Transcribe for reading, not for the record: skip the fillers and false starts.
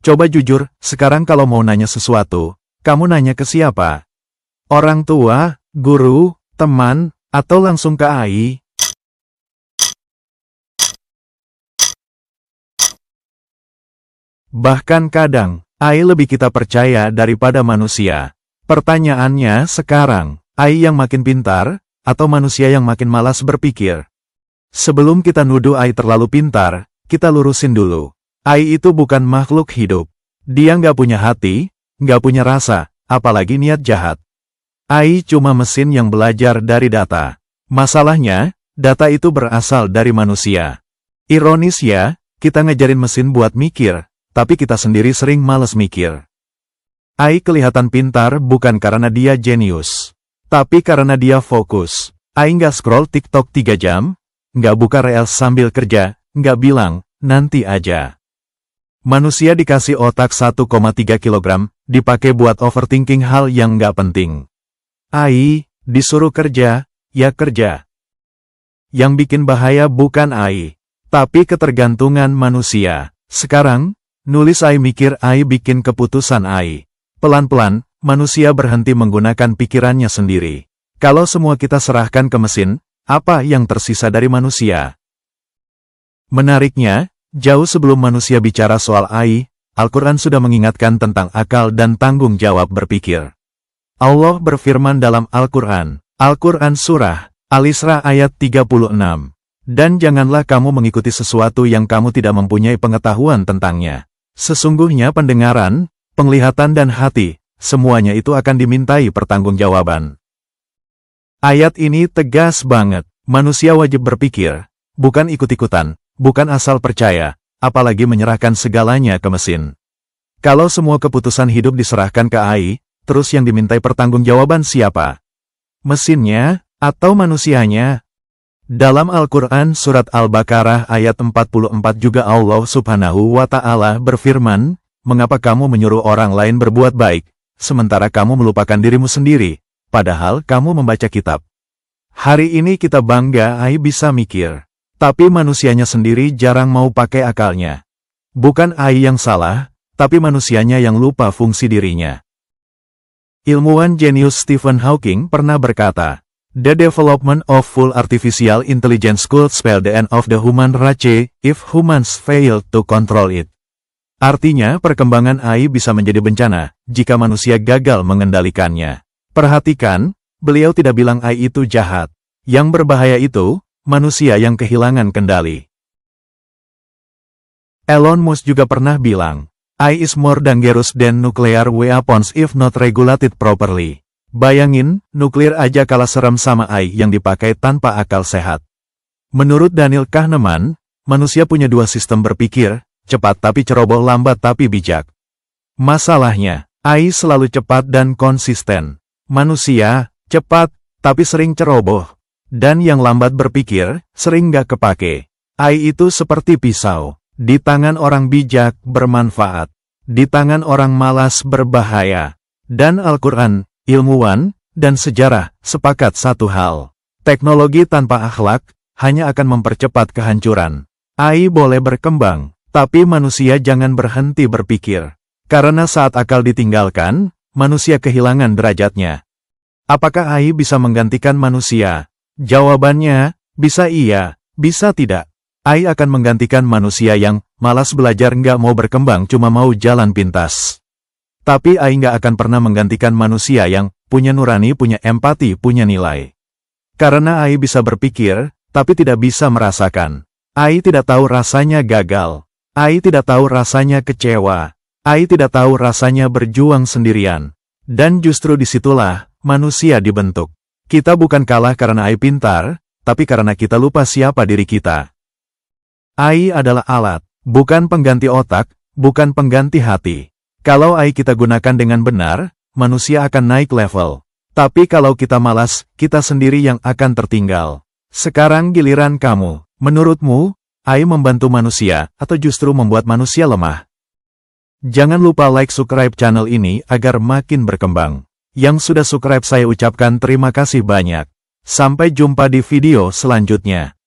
Coba jujur, sekarang kalau mau nanya sesuatu, kamu nanya ke siapa? Orang tua, guru, teman, atau langsung ke AI? Bahkan kadang, AI lebih kita percaya daripada manusia. Pertanyaannya sekarang, AI yang makin pintar, atau manusia yang makin malas berpikir? Sebelum kita nuduh AI terlalu pintar, kita lurusin dulu. AI itu bukan makhluk hidup. Dia nggak punya hati, nggak punya rasa, apalagi niat jahat. AI cuma mesin yang belajar dari data. Masalahnya, data itu berasal dari manusia. Ironis ya, kita ngajarin mesin buat mikir, tapi kita sendiri sering malas mikir. AI kelihatan pintar bukan karena dia jenius, tapi karena dia fokus. AI nggak scroll TikTok 3 jam, nggak buka reels sambil kerja, nggak bilang, nanti aja. Manusia dikasih otak 1,3 kg, dipakai buat overthinking hal yang nggak penting. AI, disuruh kerja, ya kerja. Yang bikin bahaya bukan AI, tapi ketergantungan manusia. Sekarang, nulis AI mikir AI bikin keputusan AI. Pelan-pelan, manusia berhenti menggunakan pikirannya sendiri. Kalau semua kita serahkan ke mesin, apa yang tersisa dari manusia? Menariknya, jauh sebelum manusia bicara soal AI, Al-Quran sudah mengingatkan tentang akal dan tanggung jawab berpikir. Allah berfirman dalam Al-Quran, Al-Quran Surah Al-Isra ayat 36. Dan janganlah kamu mengikuti sesuatu yang kamu tidak mempunyai pengetahuan tentangnya. Sesungguhnya pendengaran, penglihatan dan hati, semuanya itu akan dimintai pertanggungjawaban. Ayat ini tegas banget, manusia wajib berpikir, bukan ikut-ikutan, bukan asal percaya, apalagi menyerahkan segalanya ke mesin. Kalau semua keputusan hidup diserahkan ke AI, terus yang dimintai pertanggungjawaban siapa? Mesinnya, atau manusianya? Dalam Al-Quran Surat Al-Baqarah ayat 44 juga Allah Subhanahu wa Ta'ala berfirman, mengapa kamu menyuruh orang lain berbuat baik, sementara kamu melupakan dirimu sendiri, padahal kamu membaca kitab. Hari ini kita bangga AI bisa mikir, tapi manusianya sendiri jarang mau pakai akalnya. Bukan AI yang salah, tapi manusianya yang lupa fungsi dirinya. Ilmuwan jenius Stephen Hawking pernah berkata, "The development of full artificial intelligence could spell the end of the human race if humans fail to control it." Artinya, perkembangan AI bisa menjadi bencana jika manusia gagal mengendalikannya. Perhatikan, beliau tidak bilang AI itu jahat. Yang berbahaya itu, manusia yang kehilangan kendali. Elon Musk juga pernah bilang, AI is more dangerous than nuclear weapons if not regulated properly. Bayangin, nuklir aja kalah serem sama AI yang dipakai tanpa akal sehat. Menurut Daniel Kahneman, manusia punya dua sistem berpikir, cepat tapi ceroboh, lambat tapi bijak. Masalahnya, AI selalu cepat dan konsisten. Manusia, cepat, tapi sering ceroboh. Dan yang lambat berpikir, sering gak kepake. AI itu seperti pisau. Di tangan orang bijak, bermanfaat. Di tangan orang malas, berbahaya. Dan Al-Quran, ilmuwan, dan sejarah, sepakat satu hal. Teknologi tanpa akhlak, hanya akan mempercepat kehancuran. AI boleh berkembang, tapi manusia jangan berhenti berpikir. Karena saat akal ditinggalkan, manusia kehilangan derajatnya. Apakah AI bisa menggantikan manusia? Jawabannya, bisa iya, bisa tidak. AI akan menggantikan manusia yang malas belajar, nggak mau berkembang, cuma mau jalan pintas. Tapi AI nggak akan pernah menggantikan manusia yang punya nurani, punya empati, punya nilai. Karena AI bisa berpikir, tapi tidak bisa merasakan. AI tidak tahu rasanya gagal. AI tidak tahu rasanya kecewa. AI tidak tahu rasanya berjuang sendirian. Dan justru disitulah manusia dibentuk. Kita bukan kalah karena AI pintar, tapi karena kita lupa siapa diri kita. AI adalah alat, bukan pengganti otak, bukan pengganti hati. Kalau AI kita gunakan dengan benar, manusia akan naik level. Tapi kalau kita malas, kita sendiri yang akan tertinggal. Sekarang giliran kamu. Menurutmu, AI membantu manusia, atau justru membuat manusia lemah? Jangan lupa like, subscribe channel ini agar makin berkembang. Yang sudah subscribe saya ucapkan terima kasih banyak. Sampai jumpa di video selanjutnya.